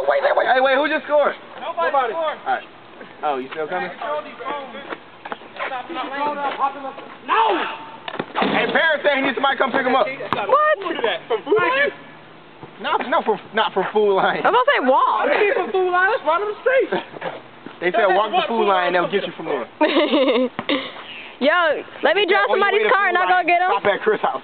wait. Hey, wait, who just scored? Nobody scored. All right. Oh, you still coming? No! Hey, Paris said he needs somebody to come pick him up. What? From Food Line? Not from Food Line. I was about to say walk. What do you mean from Food Line? That's right on the street. They said walk the Food Line, they'll get you from there. Yo, let me drive somebody's car and I'll go get them. Stop at Chris' house.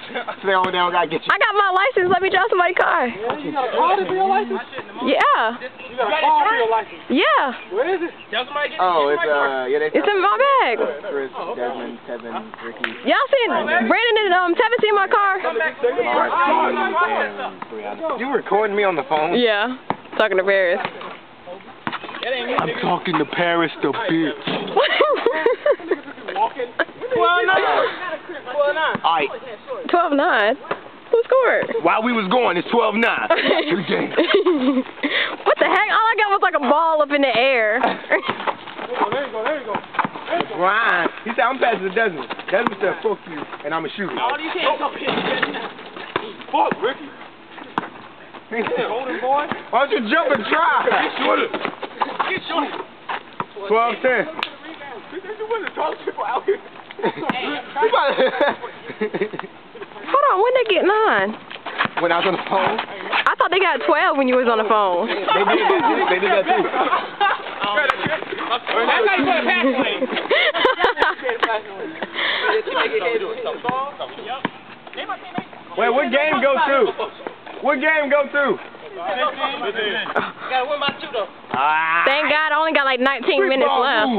So they don't gotta get you. I got my license. Let me drive somebody's car. Yeah, you got a card for your license? Yeah. You got a card for your license? Yeah. Where is it? Oh, it's It's in my bag. Chris, Desmond, Kevin, Ricky. Y'all seen Brandon and Tevin seen my car? You recording me on the phone? Yeah. Talking to Paris. I'm talking to Paris, the bitch. Walking. 12-9. Alright. 12-9. Who scored? While we was going, it's 12-9. Good game. What the heck? All I got was like a ball up in the air. There you go. Ryan. He said, I'm passing to Desmond. Desmond said, fuck you, and I'm a shooter. Oh, you can't come here. Fuck, Ricky. Hold him, boy. Why don't you jump and try? Get shooter. 12-10. You wouldn't talk to people out here. Hold on, when they get 9? When I was on the phone? I thought they got 12 when you was on the phone. They did that too. That's how you put a pass lane. Wait, what game go to? What game go to? Gotta win by 2 though. Thank God I only got like 19 minutes left.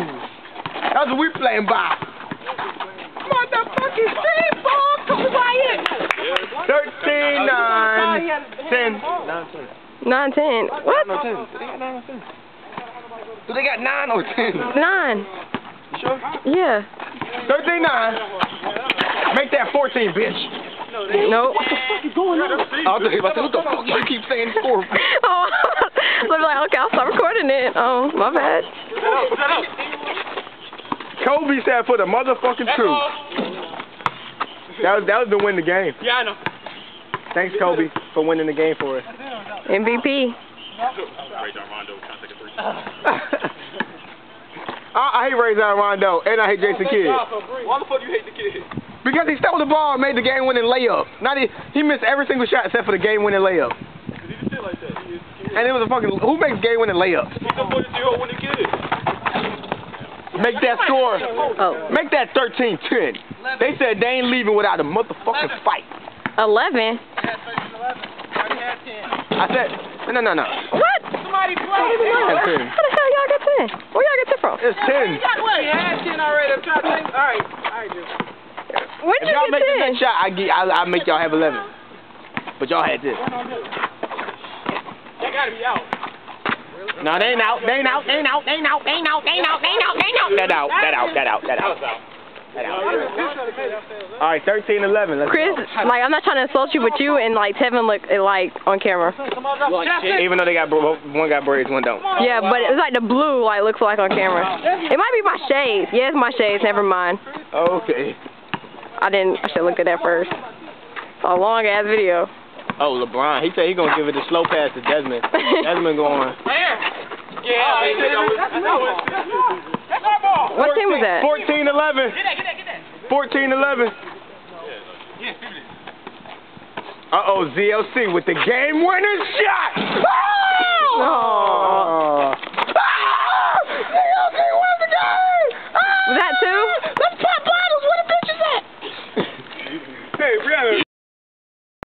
That's what we playing by. Motherfucking street ball, come quiet. 13-9, 10. 9-10. What? No, 10. Do they got 9 or 10? 9. You sure? Yeah. 13-9. Make that 14, bitch. Nope. I was about to say, what the fuck you keep saying score? Oh, so I'm like, okay, I'll stop recording it. Oh, my bad. Kobe said for the motherfucking 2. That was to win the game. Yeah, I know. Thanks, Kobe, for winning the game for us. MVP. I hate Ray Rondo, and I hate Jason Kidd. Why the fuck you hate the kid? Because he stole the ball and made the game-winning layup. He missed every single shot except for the game-winning layup. And it was a fucking... Who makes game-winning layups? Make that score. Oh. Make that 13-10. They said they ain't leaving without a motherfucking fight. 11? I said... No. What? Somebody play. How the hell y'all got 10? Where y'all get 10 from? It's 10. He had 10 already. I'm trying to think. All right, just... When If did y'all you make the get 10? next shot, I make y'all have 11. But y'all had this. They gotta be out. No, they ain't out. They ain't out. That out. All right, 13-11. Let's Chris, go. like, I'm not trying to insult you, but you and, like, Tevin look like on camera. Even though they got one got braids, one don't. Yeah, but it's like the blue, like, looks like on camera. It might be my shades. Yeah, it's my shades. Never mind. Okay. I should look at that first. It's a long-ass video. Oh, LeBron. He said he gonna give it a slow pass to Desmond. Desmond going. Yeah, that's our ball. What team was that? 14-11. Get that. 14-11. Uh-oh, ZLC with the game-winning shot. Oh!